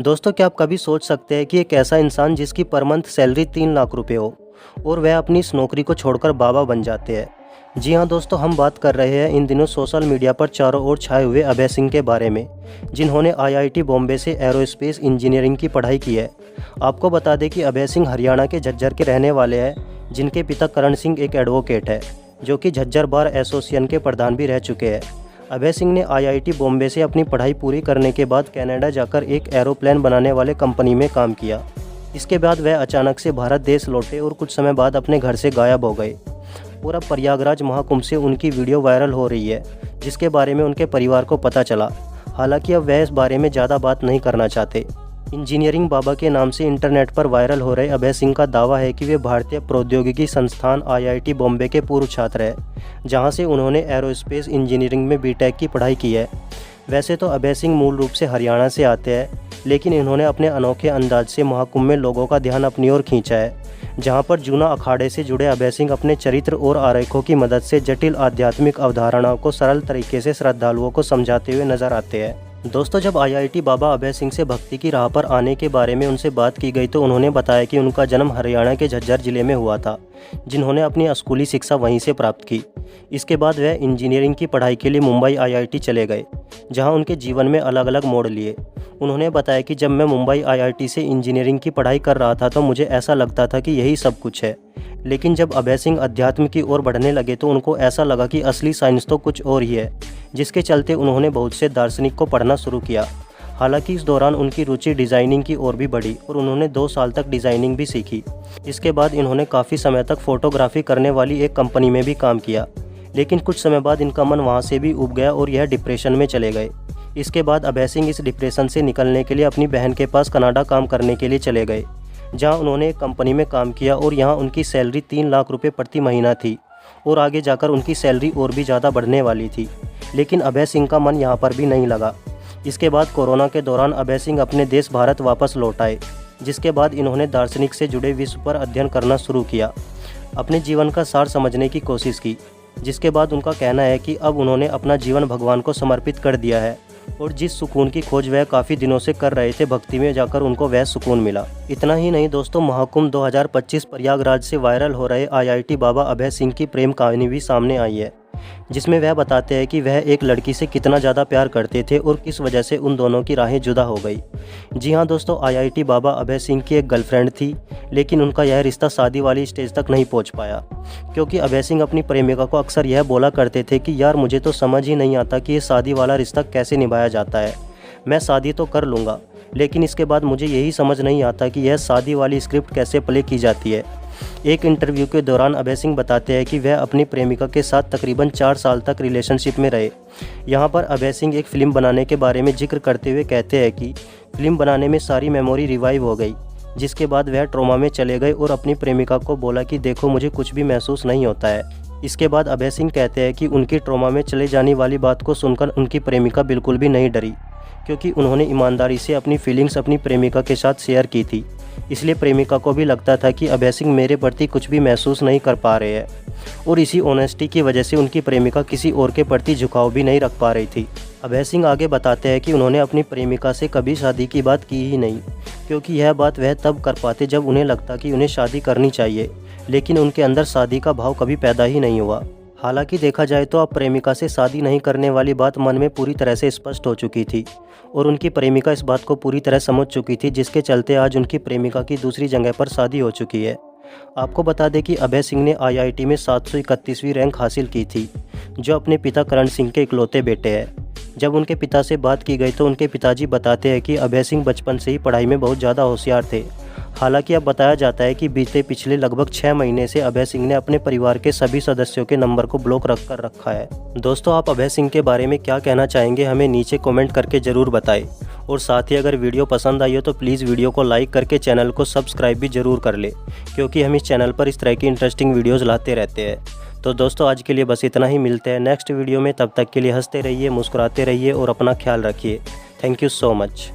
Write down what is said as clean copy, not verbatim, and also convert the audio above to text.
दोस्तों, क्या आप कभी सोच सकते हैं कि एक ऐसा इंसान जिसकी पर मंथ सैलरी 3 लाख रुपए हो और वह अपनी इस नौकरी को छोड़कर बाबा बन जाते हैं। जी हाँ दोस्तों, हम बात कर रहे हैं इन दिनों सोशल मीडिया पर चारों ओर छाए हुए अभय सिंह के बारे में, जिन्होंने आईआईटी बॉम्बे से एरोस्पेस इंजीनियरिंग की पढ़ाई की है। आपको बता दें कि अभय सिंह हरियाणा के झज्जर के रहने वाले हैं, जिनके पिता करण सिंह एक एडवोकेट है, जो कि झज्जर बार एसोसिएशन के प्रधान भी रह चुके हैं। अभय सिंह ने आईआईटी बॉम्बे से अपनी पढ़ाई पूरी करने के बाद कनाडा जाकर एक एरोप्लेन बनाने वाले कंपनी में काम किया। इसके बाद वह अचानक से भारत देश लौटे और कुछ समय बाद अपने घर से गायब हो गए। पूरा प्रयागराज महाकुंभ से उनकी वीडियो वायरल हो रही है, जिसके बारे में उनके परिवार को पता चला। हालांकि अब वह इस बारे में ज़्यादा बात नहीं करना चाहते। इंजीनियरिंग बाबा के नाम से इंटरनेट पर वायरल हो रहे अभय सिंह का दावा है कि वे भारतीय प्रौद्योगिकी संस्थान आईआईटी बॉम्बे के पूर्व छात्र हैं, जहां से उन्होंने एरोस्पेस इंजीनियरिंग में बीटेक की पढ़ाई की है। वैसे तो अभय सिंह मूल रूप से हरियाणा से आते हैं, लेकिन इन्होंने अपने अनोखे अंदाज से महाकुंभ में लोगों का ध्यान अपनी ओर खींचा है, जहां पर जूना अखाड़े से जुड़े अभय सिंह अपने चरित्र और आरेखों की मदद से जटिल आध्यात्मिक अवधारणाओं को सरल तरीके से श्रद्धालुओं को समझाते हुए नजर आते हैं। दोस्तों, जब आईआईटी बाबा अभय सिंह से भक्ति की राह पर आने के बारे में उनसे बात की गई तो उन्होंने बताया कि उनका जन्म हरियाणा के झज्जर जिले में हुआ था, जिन्होंने अपनी स्कूली शिक्षा वहीं से प्राप्त की। इसके बाद वह इंजीनियरिंग की पढ़ाई के लिए मुंबई आईआईटी चले गए, जहां उनके जीवन में अलग अलग मोड़ लिए। उन्होंने बताया कि जब मैं मुंबई आईआईटी से इंजीनियरिंग की पढ़ाई कर रहा था तो मुझे ऐसा लगता था कि यही सब कुछ है, लेकिन जब अभय सिंह अध्यात्म की ओर बढ़ने लगे तो उनको ऐसा लगा कि असली साइंस तो कुछ और ही है, जिसके चलते उन्होंने बहुत से दार्शनिक को पढ़ना शुरू किया। हालांकि इस दौरान उनकी रुचि डिज़ाइनिंग की ओर भी बढ़ी और उन्होंने 2 साल तक डिज़ाइनिंग भी सीखी। इसके बाद इन्होंने काफ़ी समय तक फोटोग्राफी करने वाली एक कंपनी में भी काम किया, लेकिन कुछ समय बाद इनका मन वहाँ से भी उब गया और यह डिप्रेशन में चले गए। इसके बाद अभय सिंह इस डिप्रेशन से निकलने के लिए अपनी बहन के पास कनाडा काम करने के लिए चले गए, जहाँ उन्होंने एक कंपनी में काम किया और यहाँ उनकी सैलरी 3 लाख रुपये प्रति महीना थी और आगे जाकर उनकी सैलरी और भी ज़्यादा बढ़ने वाली थी। लेकिन अभय सिंह का मन यहाँ पर भी नहीं लगा। इसके बाद कोरोना के दौरान अभय सिंह अपने देश भारत वापस लौट आए, जिसके बाद इन्होंने दार्शनिक से जुड़े विश्व पर अध्ययन करना शुरू किया, अपने जीवन का सार समझने की कोशिश की। जिसके बाद उनका कहना है कि अब उन्होंने अपना जीवन भगवान को समर्पित कर दिया है और जिस सुकून की खोज वह काफ़ी दिनों से कर रहे थे, भक्ति में जाकर उनको वह सुकून मिला। इतना ही नहीं दोस्तों, महाकुंभ 2025 प्रयागराज से वायरल हो रहे आईआईटी बाबा अभय सिंह की प्रेम कहानी भी सामने आई है, जिसमें वह बताते हैं कि वह एक लड़की से कितना ज़्यादा प्यार करते थे और किस वजह से उन दोनों की राहें जुदा हो गई। जी हाँ दोस्तों, आईआईटी बाबा अभय सिंह की एक गर्लफ्रेंड थी, लेकिन उनका यह रिश्ता शादी वाली स्टेज तक नहीं पहुंच पाया, क्योंकि अभय सिंह अपनी प्रेमिका को अक्सर यह बोला करते थे कि यार मुझे तो समझ ही नहीं आता कि ये शादी वाला रिश्ता कैसे निभाया जाता है। मैं शादी तो कर लूँगा, लेकिन इसके बाद मुझे यही समझ नहीं आता कि यह शादी वाली स्क्रिप्ट कैसे प्ले की जाती है। एक इंटरव्यू के दौरान अभय सिंह बताते हैं कि वह अपनी प्रेमिका के साथ तकरीबन 4 साल तक रिलेशनशिप में रहे। यहाँ पर अभय सिंह एक फ़िल्म बनाने के बारे में जिक्र करते हुए कहते हैं कि फिल्म बनाने में सारी मेमोरी रिवाइव हो गई, जिसके बाद वह ट्रॉमा में चले गए और अपनी प्रेमिका को बोला कि देखो मुझे कुछ भी महसूस नहीं होता है। इसके बाद अभय सिंह कहते हैं कि उनकी ट्रॉमा में चले जाने वाली बात को सुनकर उनकी प्रेमिका बिल्कुल भी नहीं डरी, क्योंकि उन्होंने ईमानदारी से अपनी फीलिंग्स अपनी प्रेमिका के साथ शेयर की थी। इसलिए प्रेमिका को भी लगता था कि अभय सिंह मेरे प्रति कुछ भी महसूस नहीं कर पा रहे हैं, और इसी ऑनेस्टी की वजह से उनकी प्रेमिका किसी और के प्रति झुकाव भी नहीं रख पा रही थी। अभय सिंह आगे बताते हैं कि उन्होंने अपनी प्रेमिका से कभी शादी की बात की ही नहीं, क्योंकि यह बात वह तब कर पाते जब उन्हें लगता कि उन्हें शादी करनी चाहिए, लेकिन उनके अंदर शादी का भाव कभी पैदा ही नहीं हुआ। हालांकि देखा जाए तो अब प्रेमिका से शादी नहीं करने वाली बात मन में पूरी तरह से स्पष्ट हो चुकी थी और उनकी प्रेमिका इस बात को पूरी तरह समझ चुकी थी, जिसके चलते आज उनकी प्रेमिका की दूसरी जगह पर शादी हो चुकी है। आपको बता दें कि अभय सिंह ने आईआईटी में 731वीं रैंक हासिल की थी, जो अपने पिता करण सिंह के इकलौते बेटे हैं। जब उनके पिता से बात की गई तो उनके पिताजी बताते हैं कि अभय सिंह बचपन से ही पढ़ाई में बहुत ज़्यादा होशियार थे। हालांकि अब बताया जाता है कि बीते पिछले लगभग 6 महीने से अभय सिंह ने अपने परिवार के सभी सदस्यों के नंबर को ब्लॉक रख कर रखा है। दोस्तों, आप अभय सिंह के बारे में क्या कहना चाहेंगे, हमें नीचे कमेंट करके ज़रूर बताएं। और साथ ही अगर वीडियो पसंद आई हो तो प्लीज़ वीडियो को लाइक करके चैनल को सब्सक्राइब भी ज़रूर कर ले, क्योंकि हम इस चैनल पर इस तरह की इंटरेस्टिंग वीडियोज़ लाते रहते हैं। तो दोस्तों, आज के लिए बस इतना ही। मिलते हैं नेक्स्ट वीडियो में, तब तक के लिए हंसते रहिए, मुस्कुराते रहिए और अपना ख्याल रखिए। Thank you so much.